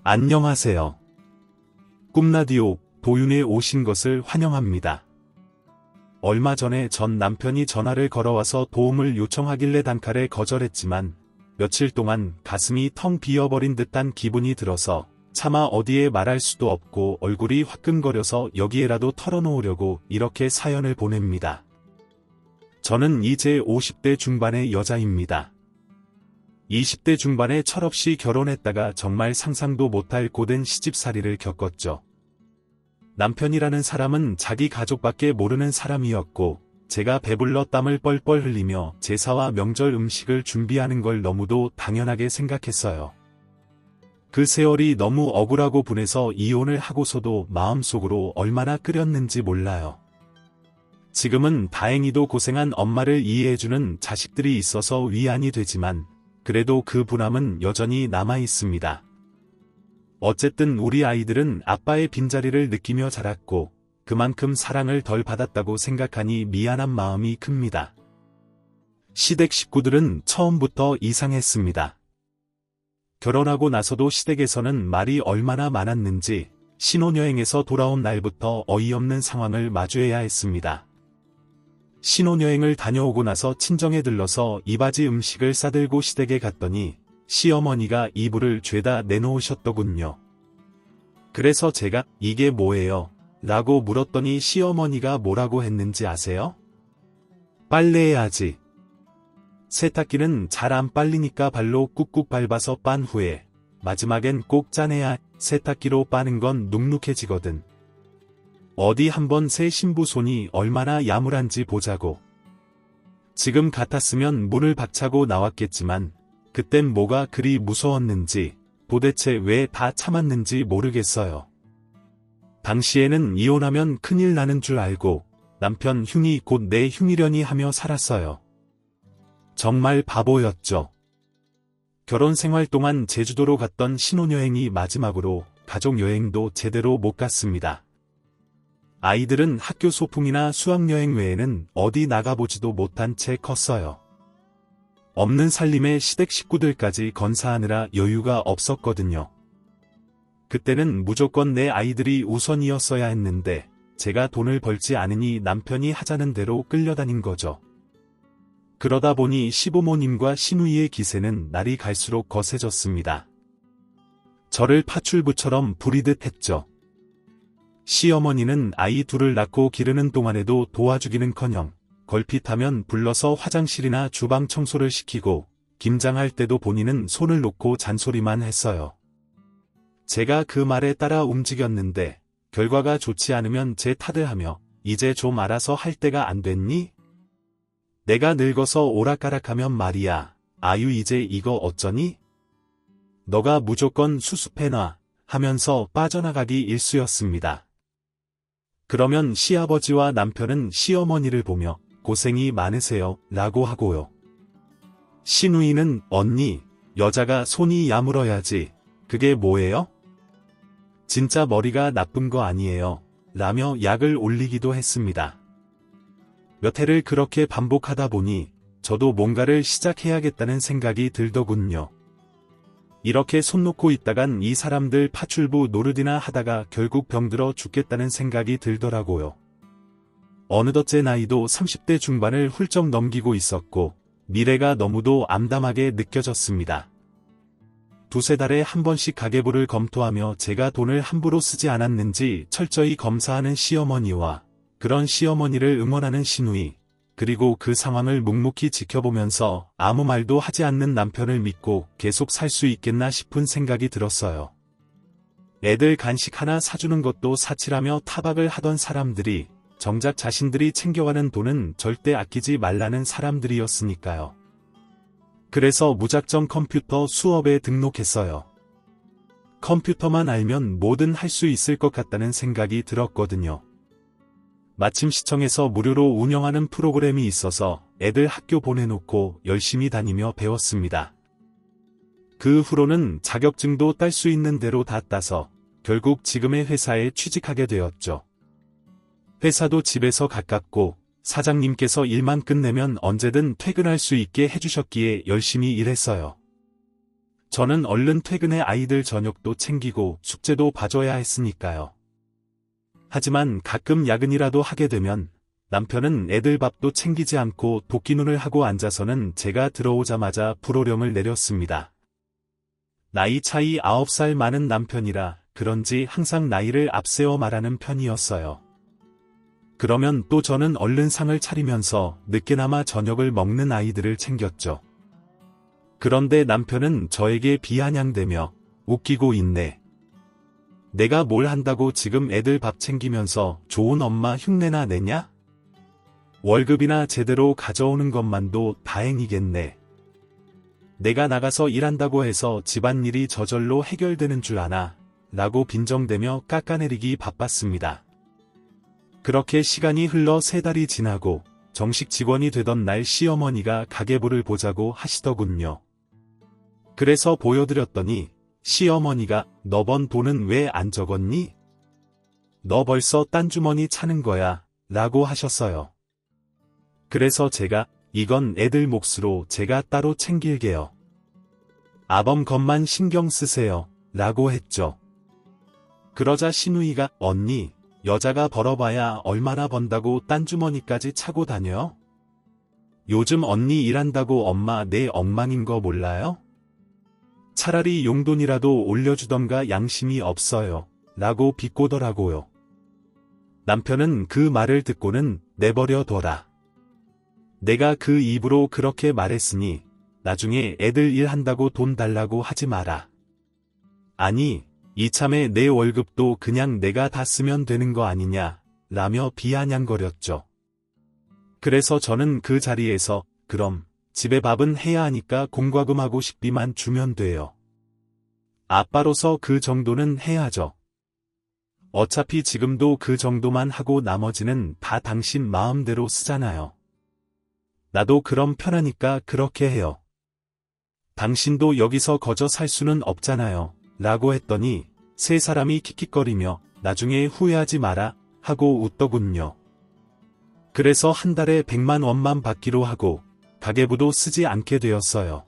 안녕하세요. 꿈라디오 도윤에 오신 것을 환영합니다. 얼마 전에 전 남편이 전화를 걸어와서 도움을 요청하길래 단칼에 거절했지만 며칠 동안 가슴이 텅 비어버린 듯한 기분이 들어서 차마 어디에 말할 수도 없고 얼굴이 화끈거려서 여기에라도 털어놓으려고 이렇게 사연을 보냅니다. 저는 이제 50대 중반의 여자입니다. 20대 중반에 철없이 결혼했다가 정말 상상도 못할 고된 시집살이를 겪었죠. 남편이라는 사람은 자기 가족밖에 모르는 사람이었고 제가 배불러 땀을 뻘뻘 흘리며 제사와 명절 음식을 준비하는 걸 너무도 당연하게 생각했어요. 그 세월이 너무 억울하고 분해서 이혼을 하고서도 마음속으로 얼마나 끓였는지 몰라요. 지금은 다행히도 고생한 엄마를 이해해주는 자식들이 있어서 위안이 되지만 그래도 그 분함은 여전히 남아 있습니다. 어쨌든 우리 아이들은 아빠의 빈자리를 느끼며 자랐고 그만큼 사랑을 덜 받았다고 생각하니 미안한 마음이 큽니다. 시댁 식구들은 처음부터 이상했습니다. 결혼하고 나서도 시댁에서는 말이 얼마나 많았는지 신혼여행에서 돌아온 날부터 어이없는 상황을 마주해야 했습니다. 신혼여행을 다녀오고 나서 친정에 들러서 이바지 음식을 싸들고 시댁에 갔더니 시어머니가 이불을 죄다 내놓으셨더군요. 그래서 제가 이게 뭐예요? 라고 물었더니 시어머니가 뭐라고 했는지 아세요? 빨래해야지. 세탁기는 잘 안 빨리니까 발로 꾹꾹 밟아서 빤 후에 마지막엔 꼭 짜내야 세탁기로 빠는 건 눅눅해지거든. 어디 한번 새 신부 손이 얼마나 야물한지 보자고. 지금 같았으면 문을 박차고 나왔겠지만 그땐 뭐가 그리 무서웠는지 도대체 왜 다 참았는지 모르겠어요. 당시에는 이혼하면 큰일 나는 줄 알고 남편 흉이 곧 내 흉이려니 하며 살았어요. 정말 바보였죠. 결혼 생활 동안 제주도로 갔던 신혼여행이 마지막으로 가족여행도 제대로 못 갔습니다. 아이들은 학교 소풍이나 수학여행 외에는 어디 나가보지도 못한 채 컸어요. 없는 살림에 시댁 식구들까지 건사하느라 여유가 없었거든요. 그때는 무조건 내 아이들이 우선이었어야 했는데 제가 돈을 벌지 않으니 남편이 하자는 대로 끌려다닌 거죠. 그러다 보니 시부모님과 시누이의 기세는 날이 갈수록 거세졌습니다. 저를 파출부처럼 부리듯 했죠. 시어머니는 아이 둘을 낳고 기르는 동안에도 도와주기는커녕 걸핏하면 불러서 화장실이나 주방 청소를 시키고 김장할 때도 본인은 손을 놓고 잔소리만 했어요. 제가 그 말에 따라 움직였는데 결과가 좋지 않으면 제 탓을 하며 이제 좀 알아서 할 때가 안 됐니? 내가 늙어서 오락가락하면 말이야. 아유 이제 이거 어쩌니? 너가 무조건 수습해놔 하면서 빠져나가기 일쑤였습니다. 그러면 시아버지와 남편은 시어머니를 보며 고생이 많으세요 라고 하고요. 시누이는 언니, 여자가 손이 야물어야지. 그게 뭐예요? 진짜 머리가 나쁜 거 아니에요 라며 약을 올리기도 했습니다. 몇 해를 그렇게 반복하다 보니 저도 뭔가를 시작해야겠다는 생각이 들더군요. 이렇게 손 놓고 있다간 이 사람들 파출부 노릇이나 하다가 결국 병들어 죽겠다는 생각이 들더라고요. 어느덧 제 나이도 30대 중반을 훌쩍 넘기고 있었고 미래가 너무도 암담하게 느껴졌습니다. 두세 달에 한 번씩 가계부를 검토하며 제가 돈을 함부로 쓰지 않았는지 철저히 검사하는 시어머니와 그런 시어머니를 응원하는 시누이, 그리고 그 상황을 묵묵히 지켜보면서 아무 말도 하지 않는 남편을 믿고 계속 살 수 있겠나 싶은 생각이 들었어요. 애들 간식 하나 사주는 것도 사치라며 타박을 하던 사람들이 정작 자신들이 챙겨가는 돈은 절대 아끼지 말라는 사람들이었으니까요. 그래서 무작정 컴퓨터 수업에 등록했어요. 컴퓨터만 알면 뭐든 할 수 있을 것 같다는 생각이 들었거든요. 마침 시청에서 무료로 운영하는 프로그램이 있어서 애들 학교 보내놓고 열심히 다니며 배웠습니다. 그 후로는 자격증도 딸 수 있는 대로 다 따서 결국 지금의 회사에 취직하게 되었죠. 회사도 집에서 가깝고 사장님께서 일만 끝내면 언제든 퇴근할 수 있게 해주셨기에 열심히 일했어요. 저는 얼른 퇴근해 아이들 저녁도 챙기고 숙제도 봐줘야 했으니까요. 하지만 가끔 야근이라도 하게 되면 남편은 애들 밥도 챙기지 않고 도끼눈을 하고 앉아서는 제가 들어오자마자 불호령을 내렸습니다. 나이 차이 9살 많은 남편이라 그런지 항상 나이를 앞세워 말하는 편이었어요. 그러면 또 저는 얼른 상을 차리면서 늦게나마 저녁을 먹는 아이들을 챙겼죠. 그런데 남편은 저에게 비아냥대며 웃기고 있네. 내가 뭘 한다고 지금 애들 밥 챙기면서 좋은 엄마 흉내나 내냐? 월급이나 제대로 가져오는 것만도 다행이겠네. 내가 나가서 일한다고 해서 집안일이 저절로 해결되는 줄 아나? 라고 빈정대며 깎아내리기 바빴습니다. 그렇게 시간이 흘러 3달이 지나고 정식 직원이 되던 날 시어머니가 가계부를 보자고 하시더군요. 그래서 보여드렸더니 시어머니가 너 번 돈은 왜 안 적었니? 너 벌써 딴 주머니 차는 거야 라고 하셨어요. 그래서 제가 이건 애들 몫으로 제가 따로 챙길게요. 아범 것만 신경 쓰세요 라고 했죠. 그러자 시누이가 언니 여자가 벌어봐야 얼마나 번다고 딴 주머니까지 차고 다녀? 요즘 언니 일한다고 엄마 내 엉망인 거 몰라요? 차라리 용돈이라도 올려주던가 양심이 없어요 라고 비꼬더라고요. 남편은 그 말을 듣고는 내버려 둬라. 내가 그 입으로 그렇게 말했으니 나중에 애들 일한다고 돈 달라고 하지 마라. 아니 이참에 내 월급도 그냥 내가 다 쓰면 되는 거 아니냐 라며 비아냥거렸죠. 그래서 저는 그 자리에서 그럼 집에 밥은 해야 하니까 공과금하고 식비만 주면 돼요. 아빠로서 그 정도는 해야죠. 어차피 지금도 그 정도만 하고 나머지는 다 당신 마음대로 쓰잖아요. 나도 그럼 편하니까 그렇게 해요. 당신도 여기서 거저 살 수는 없잖아요. 라고 했더니 세 사람이 킥킥거리며 나중에 후회하지 마라 하고 웃더군요. 그래서 한 달에 100만 원만 받기로 하고 가계부도 쓰지 않게 되었어요.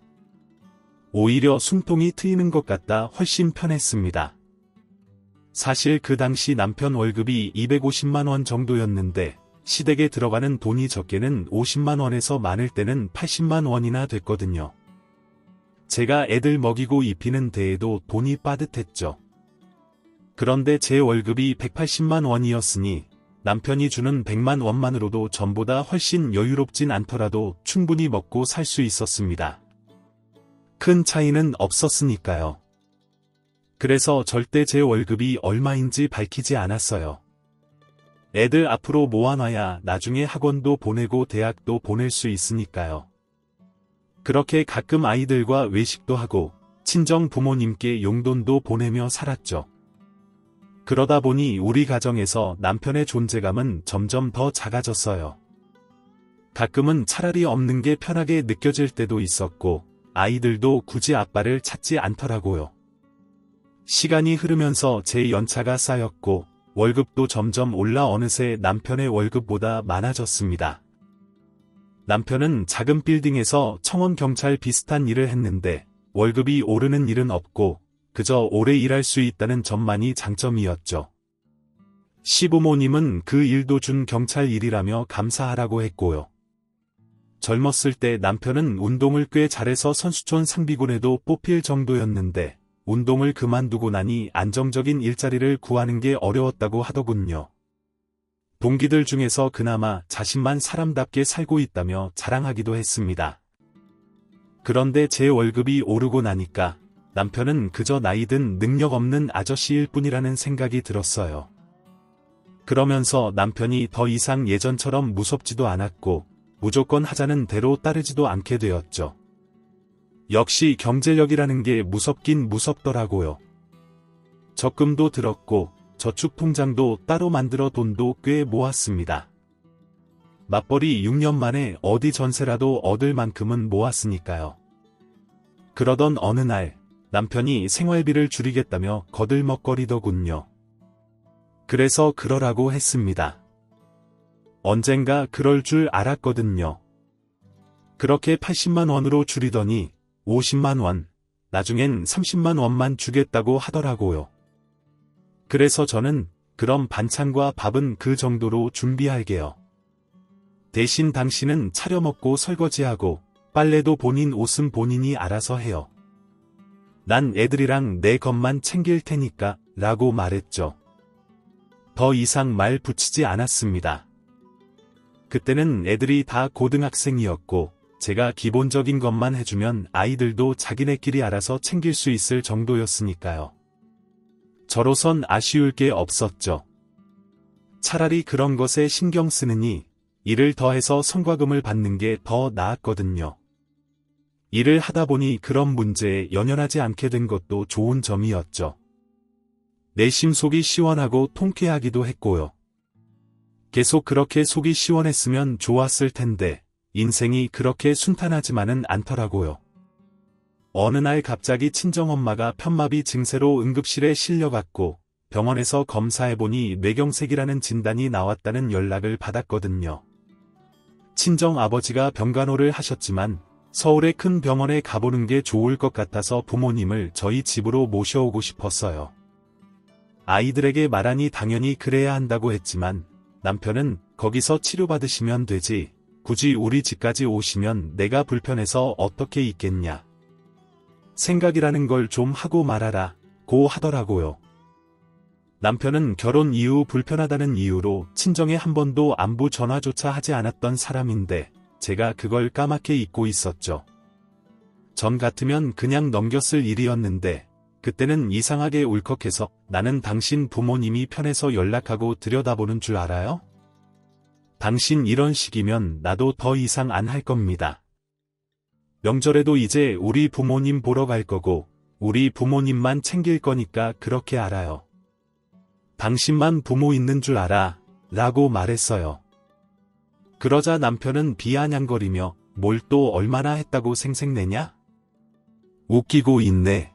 오히려 숨통이 트이는 것 같다 훨씬 편했습니다. 사실 그 당시 남편 월급이 250만 원 정도였는데 시댁에 들어가는 돈이 적게는 50만 원에서 많을 때는 80만 원이나 됐거든요. 제가 애들 먹이고 입히는 데에도 돈이 빠듯했죠. 그런데 제 월급이 180만 원이었으니 남편이 주는 100만 원만으로도 전보다 훨씬 여유롭진 않더라도 충분히 먹고 살 수 있었습니다. 큰 차이는 없었으니까요. 그래서 절대 제 월급이 얼마인지 밝히지 않았어요. 애들 앞으로 모아놔야 나중에 학원도 보내고 대학도 보낼 수 있으니까요. 그렇게 가끔 아이들과 외식도 하고 친정 부모님께 용돈도 보내며 살았죠. 그러다 보니 우리 가정에서 남편의 존재감은 점점 더 작아졌어요. 가끔은 차라리 없는 게 편하게 느껴질 때도 있었고 아이들도 굳이 아빠를 찾지 않더라고요. 시간이 흐르면서 제 연차가 쌓였고 월급도 점점 올라 어느새 남편의 월급보다 많아졌습니다. 남편은 작은 빌딩에서 청원경찰 비슷한 일을 했는데 월급이 오르는 일은 없고 그저 오래 일할 수 있다는 점만이 장점이었죠. 시부모님은 그 일도 준 경찰 일이라며 감사하라고 했고요. 젊었을 때 남편은 운동을 꽤 잘해서 선수촌 상비군에도 뽑힐 정도였는데 운동을 그만두고 나니 안정적인 일자리를 구하는 게 어려웠다고 하더군요. 동기들 중에서 그나마 자신만 사람답게 살고 있다며 자랑하기도 했습니다. 그런데 제 월급이 오르고 나니까 남편은 그저 나이든 능력 없는 아저씨일 뿐이라는 생각이 들었어요. 그러면서 남편이 더 이상 예전처럼 무섭지도 않았고 무조건 하자는 대로 따르지도 않게 되었죠. 역시 경제력이라는 게 무섭긴 무섭더라고요. 적금도 들었고 저축통장도 따로 만들어 돈도 꽤 모았습니다. 맞벌이 6년 만에 어디 전세라도 얻을 만큼은 모았으니까요. 그러던 어느 날 남편이 생활비를 줄이겠다며 거들먹거리더군요. 그래서 그러라고 했습니다. 언젠가 그럴 줄 알았거든요. 그렇게 80만 원으로 줄이더니 50만 원, 나중엔 30만 원만 주겠다고 하더라고요. 그래서 저는 그럼 반찬과 밥은 그 정도로 준비할게요. 대신 당신은 차려 먹고 설거지하고 빨래도 본인 옷은 본인이 알아서 해요. 난 애들이랑 내 것만 챙길 테니까 라고 말했죠. 더 이상 말 붙이지 않았습니다. 그때는 애들이 다 고등학생이었고 제가 기본적인 것만 해주면 아이들도 자기네끼리 알아서 챙길 수 있을 정도였으니까요. 저로선 아쉬울 게 없었죠. 차라리 그런 것에 신경 쓰느니 일을 더해서 성과금을 받는 게 더 나았거든요. 일을 하다 보니 그런 문제에 연연하지 않게 된 것도 좋은 점이었죠. 내심 속이 시원하고 통쾌하기도 했고요. 계속 그렇게 속이 시원했으면 좋았을 텐데 인생이 그렇게 순탄하지만은 않더라고요. 어느 날 갑자기 친정엄마가 편마비 증세로 응급실에 실려갔고 병원에서 검사해보니 뇌경색이라는 진단이 나왔다는 연락을 받았거든요. 친정아버지가 병간호를 하셨지만 서울의 큰 병원에 가보는 게 좋을 것 같아서 부모님을 저희 집으로 모셔오고 싶었어요. 아이들에게 말하니 당연히 그래야 한다고 했지만 남편은 거기서 치료받으시면 되지 굳이 우리 집까지 오시면 내가 불편해서 어떻게 있겠냐. 생각이라는 걸 좀 하고 말아라 고 하더라고요. 남편은 결혼 이후 불편하다는 이유로 친정에 한 번도 안부 전화조차 하지 않았던 사람인데 제가 그걸 까맣게 잊고 있었죠. 전 같으면 그냥 넘겼을 일이었는데 그때는 이상하게 울컥해서 나는 당신 부모님이 편해서 연락하고 들여다보는 줄 알아요? 당신 이런 식이면 나도 더 이상 안 할 겁니다. 명절에도 이제 우리 부모님 보러 갈 거고 우리 부모님만 챙길 거니까 그렇게 알아요. 당신만 부모 있는 줄 알아 라고 말했어요. 그러자 남편은 비아냥거리며 뭘 또 얼마나 했다고 생색내냐? 웃기고 있네.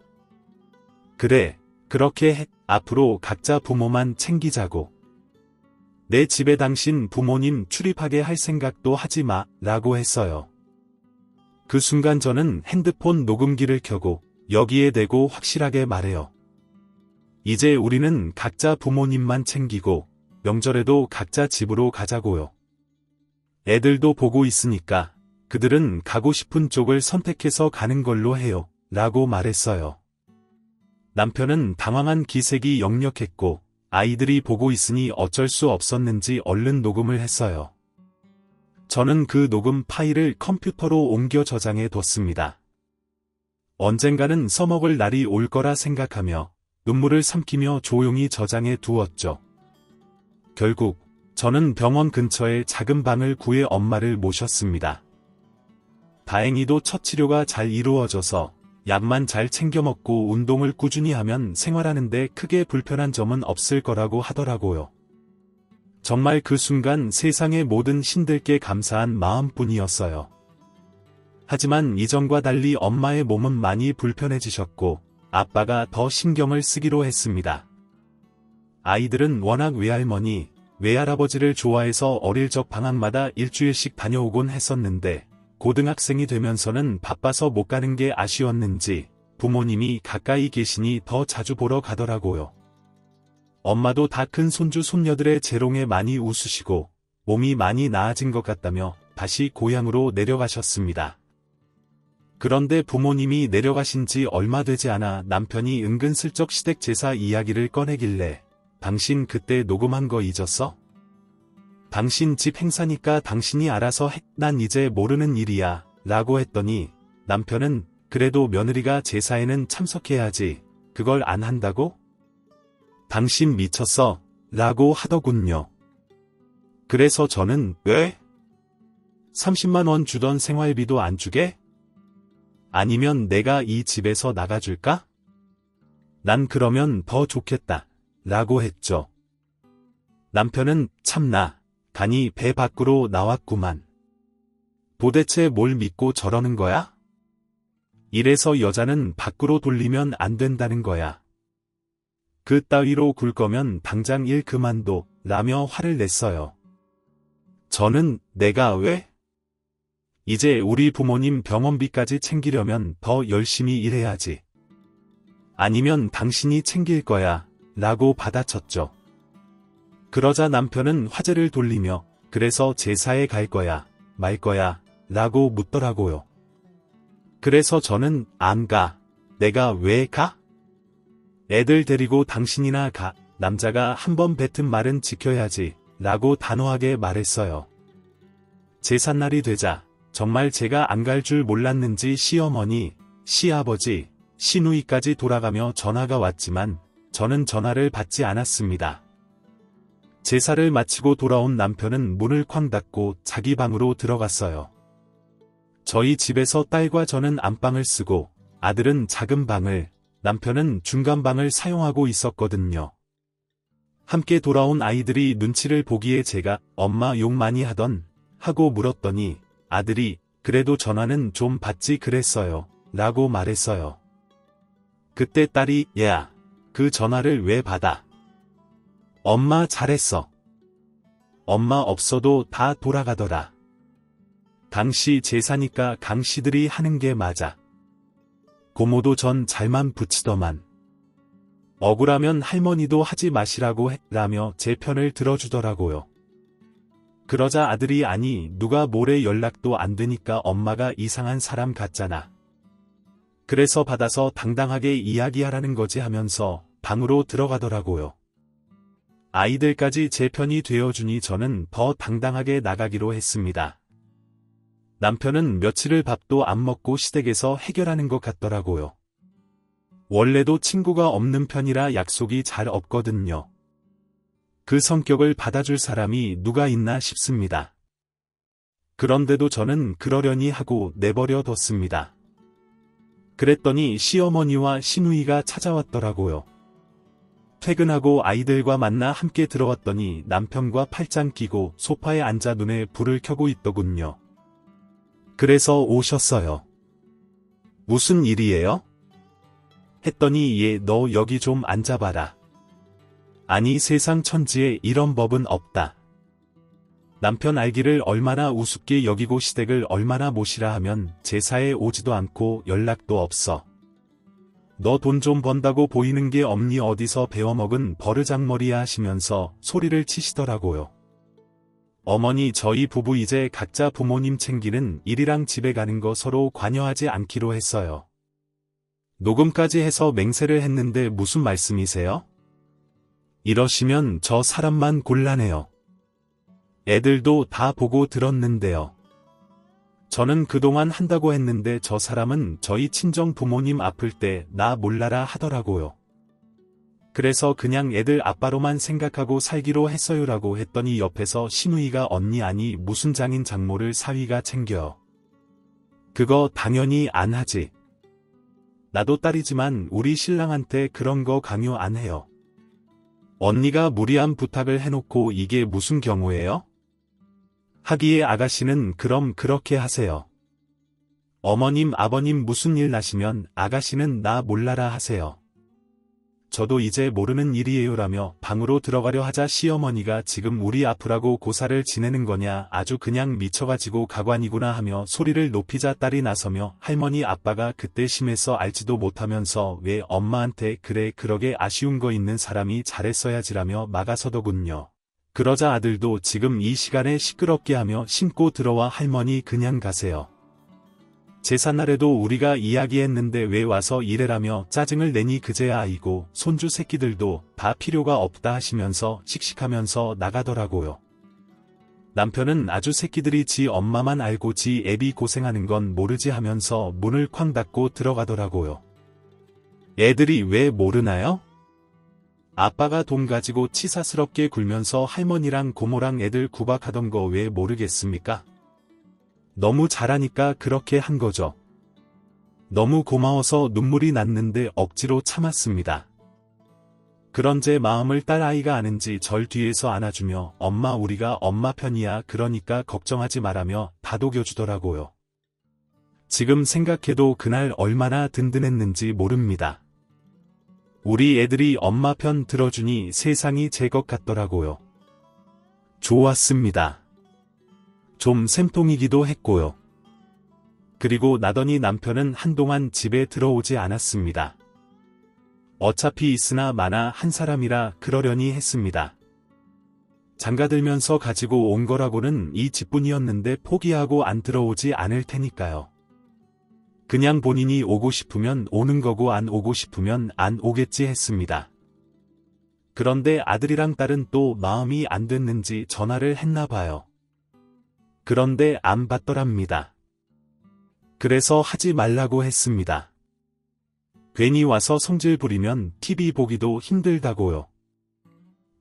그래, 그렇게 해. 앞으로 각자 부모만 챙기자고. 내 집에 당신 부모님 출입하게 할 생각도 하지 마 라고 했어요. 그 순간 저는 핸드폰 녹음기를 켜고 여기에 대고 확실하게 말해요. 이제 우리는 각자 부모님만 챙기고 명절에도 각자 집으로 가자고요. 애들도 보고 있으니까 그들은 가고 싶은 쪽을 선택해서 가는 걸로 해요 라고 말했어요. 남편은 당황한 기색이 역력했고 아이들이 보고 있으니 어쩔 수 없었는지 얼른 녹음을 했어요. 저는 그 녹음 파일을 컴퓨터로 옮겨 저장해 뒀습니다. 언젠가는 써먹을 날이 올 거라 생각하며 눈물을 삼키며 조용히 저장해 두었죠. 결국 저는 병원 근처에 작은 방을 구해 엄마를 모셨습니다. 다행히도 첫 치료가 잘 이루어져서 약만 잘 챙겨 먹고 운동을 꾸준히 하면 생활하는데 크게 불편한 점은 없을 거라고 하더라고요. 정말 그 순간 세상의 모든 신들께 감사한 마음뿐이었어요. 하지만 이전과 달리 엄마의 몸은 많이 불편해지셨고 아빠가 더 신경을 쓰기로 했습니다. 아이들은 워낙 외할머니, 외할아버지를 좋아해서 어릴 적 방학마다 일주일씩 다녀오곤 했었는데 고등학생이 되면서는 바빠서 못 가는 게 아쉬웠는지 부모님이 가까이 계시니 더 자주 보러 가더라고요. 엄마도 다 큰 손주 손녀들의 재롱에 많이 웃으시고 몸이 많이 나아진 것 같다며 다시 고향으로 내려가셨습니다. 그런데 부모님이 내려가신 지 얼마 되지 않아 남편이 은근슬쩍 시댁 제사 이야기를 꺼내길래 당신 그때 녹음한 거 잊었어? 당신 집 행사니까 당신이 알아서 해. 난 이제 모르는 일이야 라고 했더니 남편은 그래도 며느리가 제사에는 참석해야지. 그걸 안 한다고? 당신 미쳤어 라고 하더군요. 그래서 저는 왜? 30만 원 주던 생활비도 안 주게? 아니면 내가 이 집에서 나가줄까? 난 그러면 더 좋겠다 라고 했죠. 남편은 참나 간이 배 밖으로 나왔구만. 도대체 뭘 믿고 저러는 거야? 이래서 여자는 밖으로 돌리면 안 된다는 거야. 그 따위로 굴 거면 당장 일 그만둬 라며 화를 냈어요. 저는 내가 왜? 이제 우리 부모님 병원비까지 챙기려면 더 열심히 일해야지. 아니면 당신이 챙길 거야 라고 받아쳤죠. 그러자 남편은 화제를 돌리며 그래서 제사에 갈 거야, 말 거야 라고 묻더라고요. 그래서 저는 안 가. 내가 왜 가? 애들 데리고 당신이나 가. 남자가 한번 뱉은 말은 지켜야지 라고 단호하게 말했어요. 제삿날이 되자 정말 제가 안 갈 줄 몰랐는지 시어머니, 시아버지, 시누이까지 돌아가며 전화가 왔지만 저는 전화를 받지 않았습니다. 제사를 마치고 돌아온 남편은 문을 쾅 닫고 자기 방으로 들어갔어요. 저희 집에서 딸과 저는 안방을 쓰고 아들은 작은 방을, 남편은 중간 방을 사용하고 있었거든요. 함께 돌아온 아이들이 눈치를 보기에 제가 엄마 욕 많이 하던 하고 물었더니 아들이 그래도 전화는 좀 받지 그랬어요 라고 말했어요. 그때 딸이 야, 그 전화를 왜 받아? 엄마 잘했어. 엄마 없어도 다 돌아가더라. 강씨 제사니까 강씨들이 하는 게 맞아. 고모도 전 잘만 붙이더만. 억울하면 할머니도 하지 마시라고 라며 제 편을 들어주더라고요. 그러자 아들이 아니 누가 뭐래 연락도 안 되니까 엄마가 이상한 사람 같잖아. 그래서 받아서 당당하게 이야기하라는 거지 하면서 방으로 들어가더라고요. 아이들까지 제 편이 되어주니 저는 더 당당하게 나가기로 했습니다. 남편은 며칠을 밥도 안 먹고 시댁에서 해결하는 것 같더라고요. 원래도 친구가 없는 편이라 약속이 잘 없거든요. 그 성격을 받아줄 사람이 누가 있나 싶습니다. 그런데도 저는 그러려니 하고 내버려 뒀습니다. 그랬더니 시어머니와 시누이가 찾아왔더라고요. 퇴근하고 아이들과 만나 함께 들어왔더니 남편과 팔짱 끼고 소파에 앉아 눈에 불을 켜고 있더군요. 그래서 오셨어요. 무슨 일이에요? 했더니 얘 너 여기 좀 앉아봐라. 아니 세상 천지에 이런 법은 없다. 남편 알기를 얼마나 우습게 여기고 시댁을 얼마나 모시라 하면 제사에 오지도 않고 연락도 없어. 너 돈 좀 번다고 보이는 게 없니 어디서 배워먹은 버르장머리야 하시면서 소리를 치시더라고요. 어머니 저희 부부 이제 각자 부모님 챙기는 일이랑 집에 가는 거 서로 관여하지 않기로 했어요. 녹음까지 해서 맹세를 했는데 무슨 말씀이세요? 이러시면 저 사람만 곤란해요. 애들도 다 보고 들었는데요. 저는 그동안 한다고 했는데 저 사람은 저희 친정 부모님 아플 때 나 몰라라 하더라고요. 그래서 그냥 애들 아빠로만 생각하고 살기로 했어요라고 했더니 옆에서 시누이가 언니 아니 무슨 장인 장모를 사위가 챙겨. 그거 당연히 안 하지. 나도 딸이지만 우리 신랑한테 그런 거 강요 안 해요. 언니가 무리한 부탁을 해놓고 이게 무슨 경우예요? 하기에 아가씨는 그럼 그렇게 하세요. 어머님 아버님 무슨 일 나시면 아가씨는 나 몰라라 하세요. 저도 이제 모르는 일이에요라며 방으로 들어가려 하자 시어머니가 지금 우리 아프라고 고사를 지내는 거냐 아주 그냥 미쳐가지고 가관이구나 하며 소리를 높이자 딸이 나서며 할머니 아빠가 그때 심해서 알지도 못하면서 왜 엄마한테 그래 그러게 아쉬운 거 있는 사람이 잘했어야지라며 막아서더군요. 그러자 아들도 지금 이 시간에 시끄럽게 하며 신고 들어와 할머니 그냥 가세요. 제삿날에도 우리가 이야기했는데 왜 와서 이래라며 짜증을 내니 그제야 아이고 손주 새끼들도 다 필요가 없다 하시면서 씩씩하면서 나가더라고요. 남편은 아주 새끼들이 지 엄마만 알고 지 애비 고생하는 건 모르지 하면서 문을 쾅 닫고 들어가더라고요. 애들이 왜 모르나요? 아빠가 돈 가지고 치사스럽게 굴면서 할머니랑 고모랑 애들 구박하던 거 왜 모르겠습니까? 너무 잘하니까 그렇게 한 거죠. 너무 고마워서 눈물이 났는데 억지로 참았습니다. 그런 제 마음을 딸아이가 아는지 절 뒤에서 안아주며 엄마 우리가 엄마 편이야 그러니까 걱정하지 말라며 다독여주더라고요. 지금 생각해도 그날 얼마나 든든했는지 모릅니다. 우리 애들이 엄마 편 들어주니 세상이 제 것 같더라고요. 좋았습니다. 좀 샘통이기도 했고요. 그리고 나더니 남편은 한동안 집에 들어오지 않았습니다. 어차피 있으나 마나 한 사람이라 그러려니 했습니다. 장가들면서 가지고 온 거라고는 이 집뿐이었는데 포기하고 안 들어오지 않을 테니까요. 그냥 본인이 오고 싶으면 오는 거고 안 오고 싶으면 안 오겠지 했습니다. 그런데 아들이랑 딸은 또 마음이 안 됐는지 전화를 했나 봐요. 그런데 안 받더랍니다. 그래서 하지 말라고 했습니다. 괜히 와서 성질 부리면 TV 보기도 힘들다고요.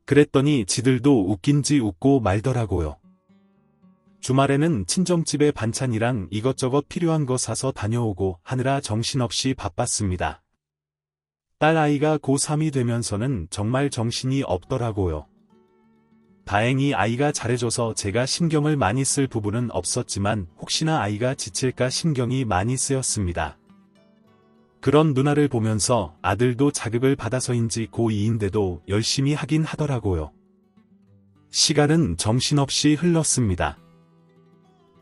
그랬더니 지들도 웃긴지 웃고 말더라고요. 주말에는 친정집에 반찬이랑 이것저것 필요한 거 사서 다녀오고 하느라 정신없이 바빴습니다. 딸 아이가 고3이 되면서는 정말 정신이 없더라고요. 다행히 아이가 잘해줘서 제가 신경을 많이 쓸 부분은 없었지만 혹시나 아이가 지칠까 신경이 많이 쓰였습니다. 그런 누나를 보면서 아들도 자극을 받아서인지 고2인데도 열심히 하긴 하더라고요. 시간은 정신없이 흘렀습니다.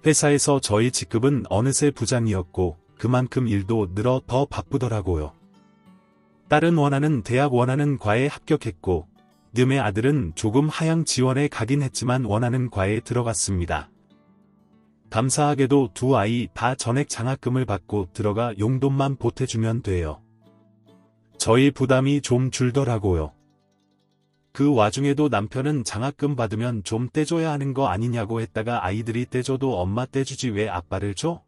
회사에서 저희 직급은 어느새 부장이었고 그만큼 일도 늘어 더 바쁘더라고요. 딸은 원하는 대학 원하는 과에 합격했고 늠의 아들은 조금 하향 지원에 가긴 했지만 원하는 과에 들어갔습니다. 감사하게도 두 아이 다 전액 장학금을 받고 들어가 용돈만 보태주면 돼요. 저희 부담이 좀 줄더라고요. 그 와중에도 남편은 장학금 받으면 좀 떼줘야 하는 거 아니냐고 했다가 아이들이 떼줘도 엄마 떼주지 왜 아빠를 줘?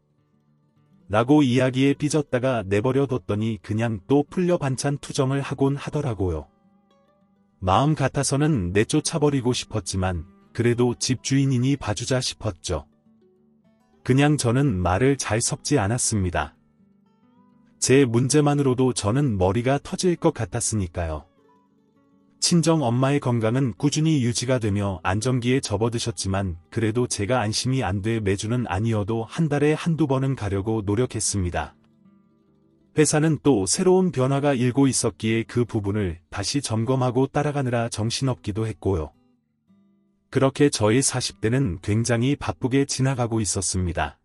라고 이야기에 삐졌다가 내버려뒀더니 그냥 또 풀려 반찬 투정을 하곤 하더라고요. 마음 같아서는 내쫓아버리고 싶었지만 그래도 집주인이니 봐주자 싶었죠. 그냥 저는 말을 잘 섞지 않았습니다. 제 문제만으로도 저는 머리가 터질 것 같았으니까요. 친정 엄마의 건강은 꾸준히 유지가 되며 안정기에 접어드셨지만 그래도 제가 안심이 안 돼 매주는 아니어도 한 달에 한두 번은 가려고 노력했습니다. 회사는 또 새로운 변화가 일고 있었기에 그 부분을 다시 점검하고 따라가느라 정신없기도 했고요. 그렇게 저의 40대는 굉장히 바쁘게 지나가고 있었습니다.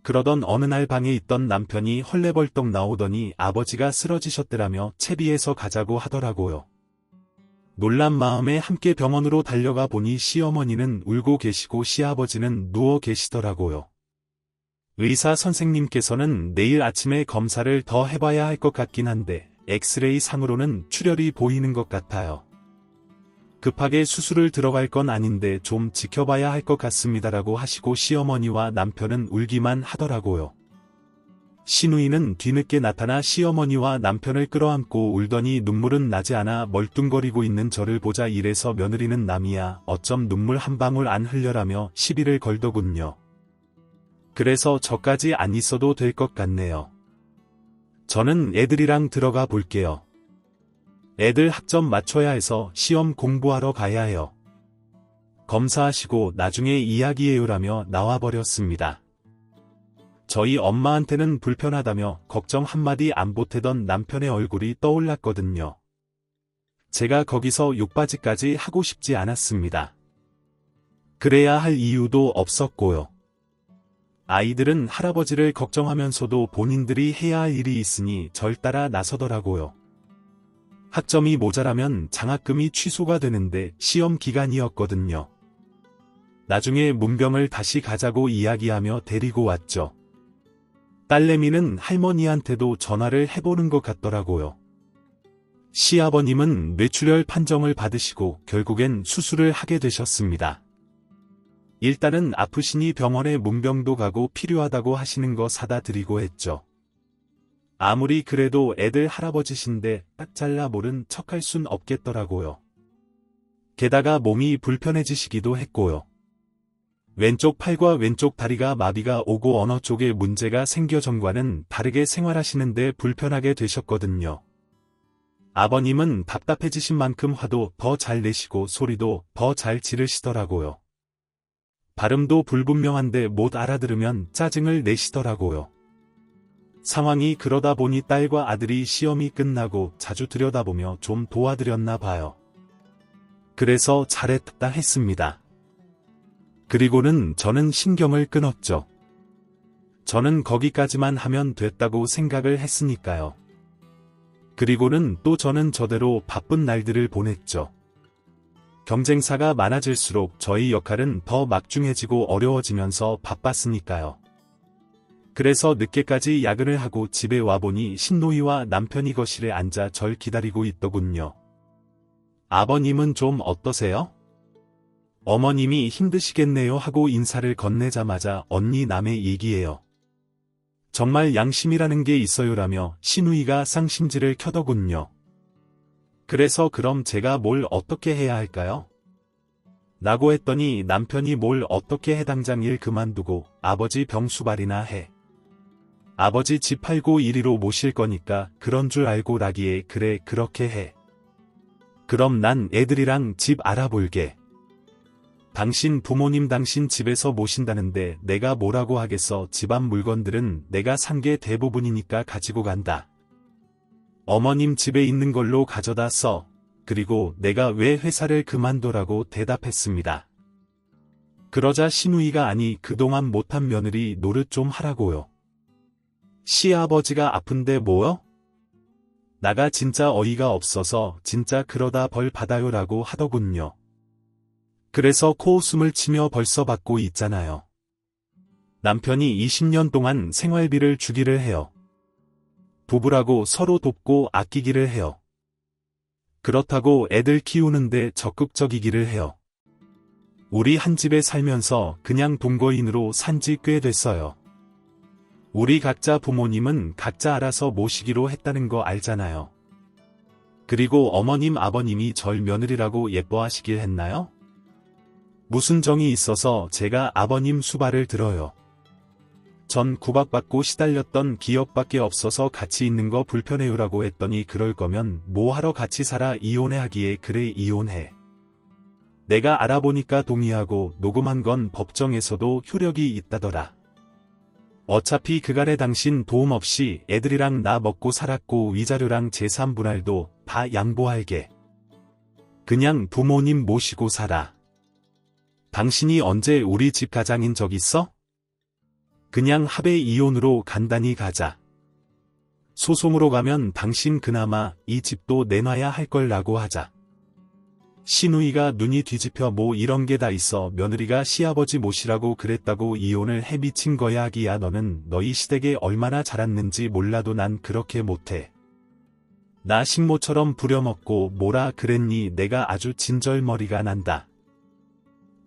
그러던 어느 날 방에 있던 남편이 헐레벌떡 나오더니 아버지가 쓰러지셨더라며 채비해서 가자고 하더라고요. 놀란 마음에 함께 병원으로 달려가 보니 시어머니는 울고 계시고 시아버지는 누워 계시더라고요. 의사 선생님께서는 내일 아침에 검사를 더 해봐야 할 것 같긴 한데 엑스레이 상으로는 출혈이 보이는 것 같아요. 급하게 수술을 들어갈 건 아닌데 좀 지켜봐야 할 것 같습니다라고 하시고 시어머니와 남편은 울기만 하더라고요. 시누이는 뒤늦게 나타나 시어머니와 남편을 끌어안고 울더니 눈물은 나지 않아 멀뚱거리고 있는 저를 보자 이래서 며느리는 남이야 어쩜 눈물 한 방울 안 흘려라며 시비를 걸더군요. 그래서 저까지 안 있어도 될 것 같네요. 저는 애들이랑 들어가 볼게요. 애들 학점 맞춰야 해서 시험 공부하러 가야 해요. 검사하시고 나중에 이야기해요라며 나와버렸습니다. 저희 엄마한테는 불편하다며 걱정 한마디 안 보태던 남편의 얼굴이 떠올랐거든요. 제가 거기서 욕바지까지 하고 싶지 않았습니다. 그래야 할 이유도 없었고요. 아이들은 할아버지를 걱정하면서도 본인들이 해야 할 일이 있으니 절 따라 나서더라고요. 학점이 모자라면 장학금이 취소가 되는데 시험 기간이었거든요. 나중에 문병을 다시 가자고 이야기하며 데리고 왔죠. 딸내미는 할머니한테도 전화를 해보는 것 같더라고요. 시아버님은 뇌출혈 판정을 받으시고 결국엔 수술을 하게 되셨습니다. 일단은 아프시니 병원에 문병도 가고 필요하다고 하시는 거 사다 드리고 했죠. 아무리 그래도 애들 할아버지신데 딱 잘라 모른 척할 순 없겠더라고요. 게다가 몸이 불편해지시기도 했고요. 왼쪽 팔과 왼쪽 다리가 마비가 오고 어느 쪽에 문제가 생겨 전과는 다르게 생활하시는데 불편하게 되셨거든요. 아버님은 답답해지신 만큼 화도 더 잘 내시고 소리도 더 잘 지르시더라고요. 발음도 불분명한데 못 알아들으면 짜증을 내시더라고요. 상황이 그러다 보니 딸과 아들이 시험이 끝나고 자주 들여다보며 좀 도와드렸나 봐요. 그래서 잘했다 했습니다. 그리고는 저는 신경을 끊었죠. 저는 거기까지만 하면 됐다고 생각을 했으니까요. 그리고는 또 저는 저대로 바쁜 날들을 보냈죠. 경쟁사가 많아질수록 저희 역할은 더 막중해지고 어려워지면서 바빴으니까요. 그래서 늦게까지 야근을 하고 집에 와보니 신노이와 남편이 거실에 앉아 절 기다리고 있더군요. 아버님은 좀 어떠세요? 어머님이 힘드시겠네요 하고 인사를 건네자마자 언니 남의 얘기예요. 정말 양심이라는 게 있어요라며 신우이가 쌍심지를 켜더군요. 그래서 그럼 제가 뭘 어떻게 해야 할까요? 라고 했더니 남편이 뭘 어떻게 해 당장 일 그만두고 아버지 병수발이나 해. 아버지 집 팔고 이리로 모실 거니까 그런 줄 알고 라기에 그래 그렇게 해. 그럼 난 애들이랑 집 알아볼게. 당신 부모님 당신 집에서 모신다는데 내가 뭐라고 하겠어. 집안 물건들은 내가 산 게 대부분이니까 가지고 간다. 어머님 집에 있는 걸로 가져다 써. 그리고 내가 왜 회사를 그만둬라고 대답했습니다. 그러자 신우이가 아니 그동안 못한 며느리 노릇 좀 하라고요. 시아버지가 아픈데 뭐요? 나가 진짜 어이가 없어서 진짜 그러다 벌 받아요라고 하더군요. 그래서 코웃음을 치며 벌써 받고 있잖아요. 남편이 20년 동안 생활비를 주기를 해요. 부부라고 서로 돕고 아끼기를 해요. 그렇다고 애들 키우는데 적극적이기를 해요. 우리 한 집에 살면서 그냥 동거인으로 산 지 꽤 됐어요. 우리 각자 부모님은 각자 알아서 모시기로 했다는 거 알잖아요. 그리고 어머님 아버님이 절 며느리라고 예뻐하시길 했나요? 무슨 정이 있어서 제가 아버님 수발을 들어요. 전 구박받고 시달렸던 기억밖에 없어서 같이 있는 거 불편해요라고 했더니 그럴 거면 뭐하러 같이 살아 이혼해 하기에 그래 이혼해. 내가 알아보니까 동의하고 녹음한 건 법정에서도 효력이 있다더라. 어차피 그간에 당신 도움 없이 애들이랑 나 먹고 살았고 위자료랑 재산 분할도 다 양보할게. 그냥 부모님 모시고 살아. 당신이 언제 우리 집 가장인 적 있어? 그냥 합의 이혼으로 간단히 가자. 소송으로 가면 당신 그나마 이 집도 내놔야 할 걸라고 하자. 신우이가 눈이 뒤집혀 뭐 이런 게 다 있어 며느리가 시아버지 모시라고 그랬다고 이혼을 해 미친 거야 아기야 너는 너희 시댁에 얼마나 자랐는지 몰라도 난 그렇게 못해. 나 식모처럼 부려먹고 뭐라 그랬니 내가 아주 진절머리가 난다.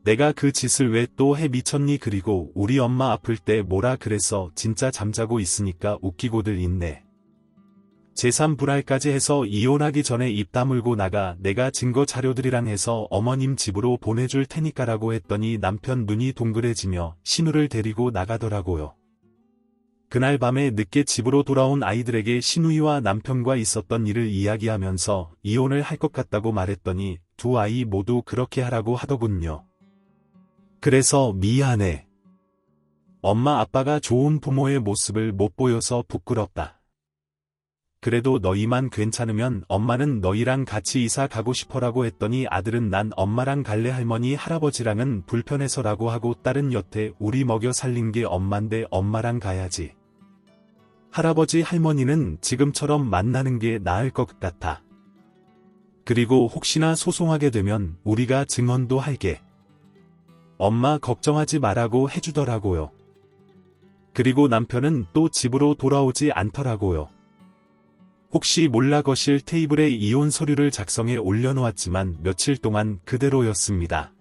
내가 그 짓을 왜 또 해 미쳤니 그리고 우리 엄마 아플 때 뭐라 그랬어 진짜 잠자고 있으니까 웃기고들 있네. 재산 분할까지 해서 이혼하기 전에 입 다물고 나가 내가 증거 자료들이랑 해서 어머님 집으로 보내줄 테니까라고 했더니 남편 눈이 동그래지며 신우를 데리고 나가더라고요. 그날 밤에 늦게 집으로 돌아온 아이들에게 신우이와 남편과 있었던 일을 이야기하면서 이혼을 할 것 같다고 말했더니 두 아이 모두 그렇게 하라고 하더군요. 그래서 미안해. 엄마 아빠가 좋은 부모의 모습을 못 보여서 부끄럽다. 그래도 너희만 괜찮으면 엄마는 너희랑 같이 이사 가고 싶어라고 했더니 아들은 난 엄마랑 갈래 할머니 할아버지랑은 불편해서라고 하고 딸은 여태 우리 먹여 살린 게 엄만데 엄마랑 가야지. 할아버지 할머니는 지금처럼 만나는 게 나을 것 같아. 그리고 혹시나 소송하게 되면 우리가 증언도 할게. 엄마 걱정하지 말라고 해주더라고요. 그리고 남편은 또 집으로 돌아오지 않더라고요. 혹시 몰라 거실 테이블에 이혼 서류를 작성해 올려놓았지만 며칠 동안 그대로였습니다.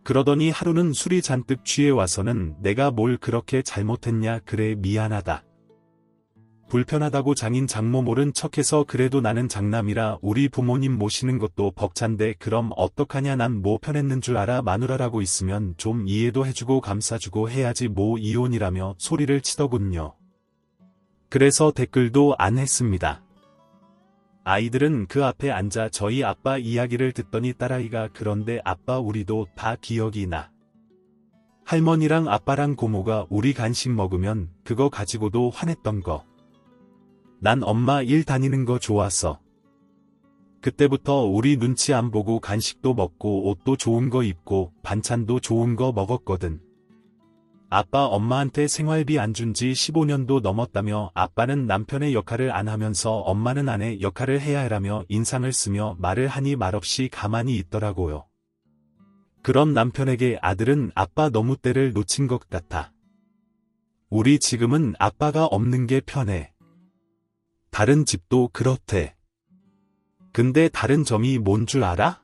그러더니 하루는 술이 잔뜩 취해 와서는 내가 뭘 그렇게 잘못했냐 그래 미안하다. 불편하다고 장인 장모 모른 척해서 그래도 나는 장남이라 우리 부모님 모시는 것도 벅찬데 그럼 어떡하냐 난 뭐 편했는 줄 알아 마누라라고 있으면 좀 이해도 해주고 감싸주고 해야지 뭐 이혼이라며 소리를 치더군요. 그래서 댓글도 안 했습니다. 아이들은 그 앞에 앉아 저희 아빠 이야기를 듣더니 딸아이가 그런데 아빠 우리도 다 기억이 나. 할머니랑 아빠랑 고모가 우리 간식 먹으면 그거 가지고도 화냈던 거. 난 엄마 일 다니는 거 좋았어. 그때부터 우리 눈치 안 보고 간식도 먹고 옷도 좋은 거 입고 반찬도 좋은 거 먹었거든. 아빠 엄마한테 생활비 안 준 지 15년도 넘었다며 아빠는 남편의 역할을 안 하면서 엄마는 아내 역할을 해야 해라며 인상을 쓰며 말을 하니 말없이 가만히 있더라고요. 그런 남편에게 아들은 아빠 너무 때를 놓친 것 같아. 우리 지금은 아빠가 없는 게 편해. 다른 집도 그렇대. 근데 다른 점이 뭔 줄 알아?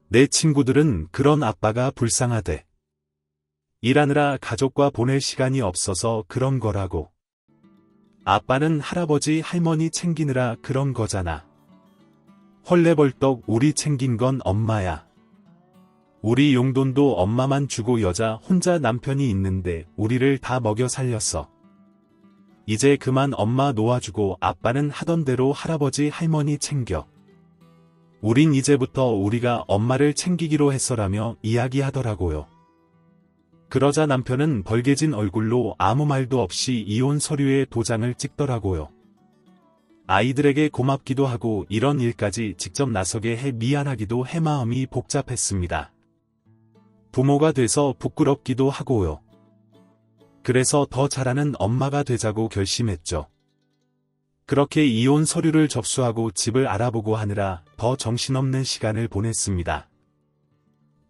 내 친구들은 그런 아빠가 불쌍하대. 일하느라 가족과 보낼 시간이 없어서 그런 거라고. 아빠는 할아버지 할머니 챙기느라 그런 거잖아. 헐레벌떡 우리 챙긴 건 엄마야. 우리 용돈도 엄마만 주고 여자 혼자 남편이 있는데 우리를 다 먹여 살렸어. 이제 그만 엄마 놓아주고 아빠는 하던 대로 할아버지 할머니 챙겨. 우린 이제부터 우리가 엄마를 챙기기로 했어라며 이야기하더라고요. 그러자 남편은 벌개진 얼굴로 아무 말도 없이 이혼 서류에 도장을 찍더라고요. 아이들에게 고맙기도 하고 이런 일까지 직접 나서게 해 미안하기도 해 마음이 복잡했습니다. 부모가 돼서 부끄럽기도 하고요. 그래서 더 잘하는 엄마가 되자고 결심했죠. 그렇게 이혼 서류를 접수하고 집을 알아보고 하느라 더 정신없는 시간을 보냈습니다.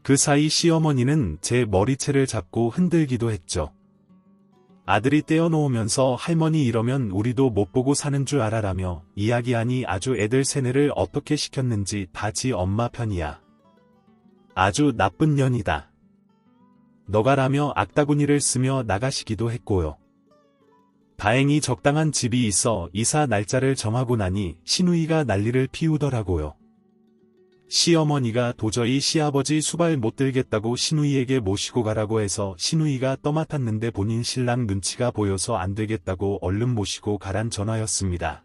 그 사이 시어머니는 제 머리채를 잡고 흔들기도 했죠. 아들이 떼어놓으면서 할머니 이러면 우리도 못 보고 사는 줄 알아라며 이야기하니 아주 애들 세뇌를 어떻게 시켰는지 다 지 엄마 편이야. 아주 나쁜 년이다. 너가라며 악다구니를 쓰며 나가시기도 했고요. 다행히 적당한 집이 있어 이사 날짜를 정하고 나니 시누이가 난리를 피우더라고요. 시어머니가 도저히 시아버지 수발 못 들겠다고 시누이에게 모시고 가라고 해서 시누이가 떠맡았는데 본인 신랑 눈치가 보여서 안 되겠다고 얼른 모시고 가란 전화였습니다.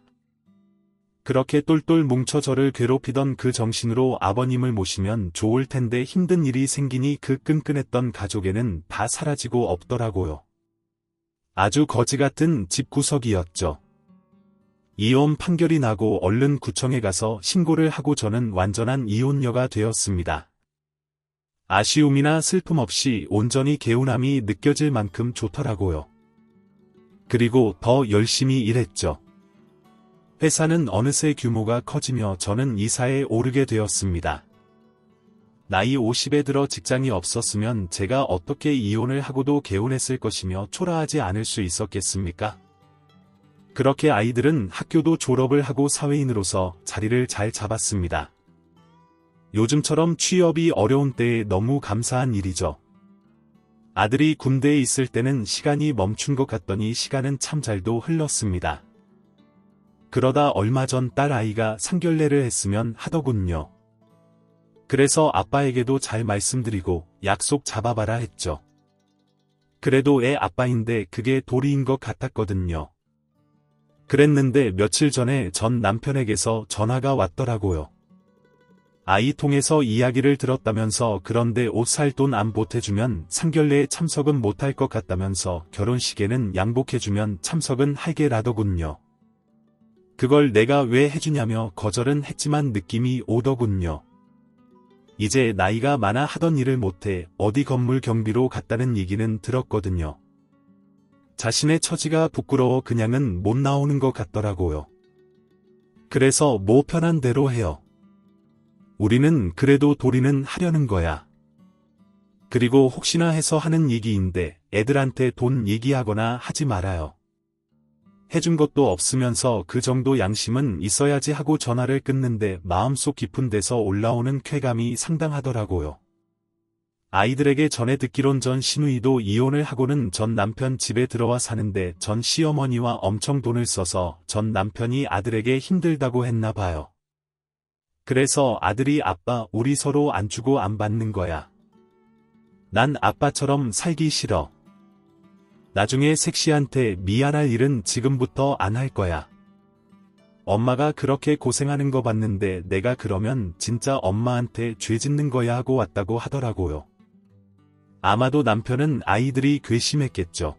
그렇게 똘똘 뭉쳐 저를 괴롭히던 그 정신으로 아버님을 모시면 좋을 텐데 힘든 일이 생기니 그 끈끈했던 가족에는 다 사라지고 없더라고요. 아주 거지 같은 집구석이었죠. 이혼 판결이 나고 얼른 구청에 가서 신고를 하고 저는 완전한 이혼녀가 되었습니다. 아쉬움이나 슬픔 없이 온전히 개운함이 느껴질 만큼 좋더라고요. 그리고 더 열심히 일했죠. 회사는 어느새 규모가 커지며 저는 이사에 오르게 되었습니다. 나이 50에 들어 직장이 없었으면 제가 어떻게 이혼을 하고도 개운했을 것이며 초라하지 않을 수 있었겠습니까? 그렇게 아이들은 학교도 졸업을 하고 사회인으로서 자리를 잘 잡았습니다. 요즘처럼 취업이 어려운 때에 너무 감사한 일이죠. 아들이 군대에 있을 때는 시간이 멈춘 것 같더니 시간은 참 잘도 흘렀습니다. 그러다 얼마 전 딸 아이가 상견례를 했으면 하더군요. 그래서 아빠에게도 잘 말씀드리고 약속 잡아봐라 했죠. 그래도 애 아빠인데 그게 도리인 것 같았거든요. 그랬는데 며칠 전에 전 남편에게서 전화가 왔더라고요. 아이 통해서 이야기를 들었다면서 그런데 옷 살 돈 안 보태주면 상견례에 참석은 못할 것 같다면서 결혼식에는 양복해주면 참석은 하게라더군요. 그걸 내가 왜 해주냐며 거절은 했지만 느낌이 오더군요. 이제 나이가 많아 하던 일을 못해 어디 건물 경비로 갔다는 얘기는 들었거든요. 자신의 처지가 부끄러워 그냥은 못 나오는 것 같더라고요. 그래서 뭐 편한 대로 해요. 우리는 그래도 도리는 하려는 거야. 그리고 혹시나 해서 하는 얘기인데 애들한테 돈 얘기하거나 하지 말아요. 해준 것도 없으면서 그 정도 양심은 있어야지 하고 전화를 끊는데 마음속 깊은 데서 올라오는 쾌감이 상당하더라고요. 아이들에게 전해 듣기론 전 시누이도 이혼을 하고는 전 남편 집에 들어와 사는데 전 시어머니와 엄청 돈을 써서 전 남편이 아들에게 힘들다고 했나 봐요. 그래서 아들이 아빠 우리 서로 안 주고 안 받는 거야. 난 아빠처럼 살기 싫어. 나중에 색시한테 미안할 일은 지금부터 안 할 거야. 엄마가 그렇게 고생하는 거 봤는데 내가 그러면 진짜 엄마한테 죄 짓는 거야 하고 왔다고 하더라고요. 아마도 남편은 아이들이 괘씸했겠죠.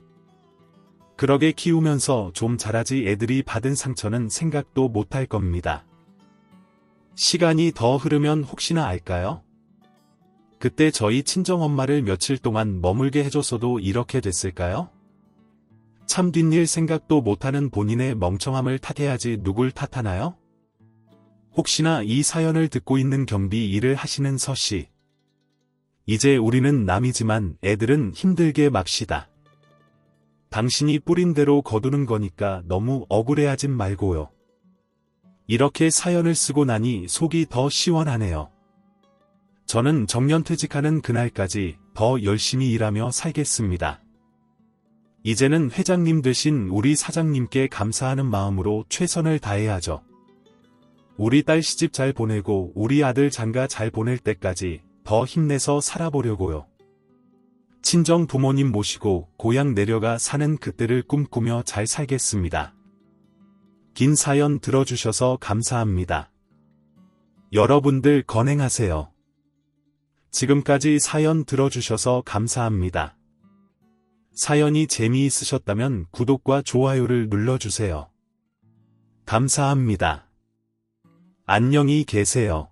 그러게 키우면서 좀 자라지 애들이 받은 상처는 생각도 못할 겁니다. 시간이 더 흐르면 혹시나 알까요? 그때 저희 친정엄마를 며칠 동안 머물게 해줬어도 이렇게 됐을까요? 참 뒷일 생각도 못하는 본인의 멍청함을 탓해야지 누굴 탓하나요? 혹시나 이 사연을 듣고 있는 경비 일을 하시는 서씨. 이제 우리는 남이지만 애들은 힘들게 맙시다. 당신이 뿌린 대로 거두는 거니까 너무 억울해하진 말고요. 이렇게 사연을 쓰고 나니 속이 더 시원하네요. 저는 정년퇴직하는 그날까지 더 열심히 일하며 살겠습니다. 이제는 회장님 되신 우리 사장님께 감사하는 마음으로 최선을 다해야죠. 우리 딸 시집 잘 보내고 우리 아들 장가 잘 보낼 때까지 더 힘내서 살아보려고요. 친정 부모님 모시고 고향 내려가 사는 그때를 꿈꾸며 잘 살겠습니다. 긴 사연 들어주셔서 감사합니다. 여러분들 건행하세요. 지금까지 사연 들어주셔서 감사합니다. 사연이 재미있으셨다면 구독과 좋아요를 눌러주세요. 감사합니다. 안녕히 계세요.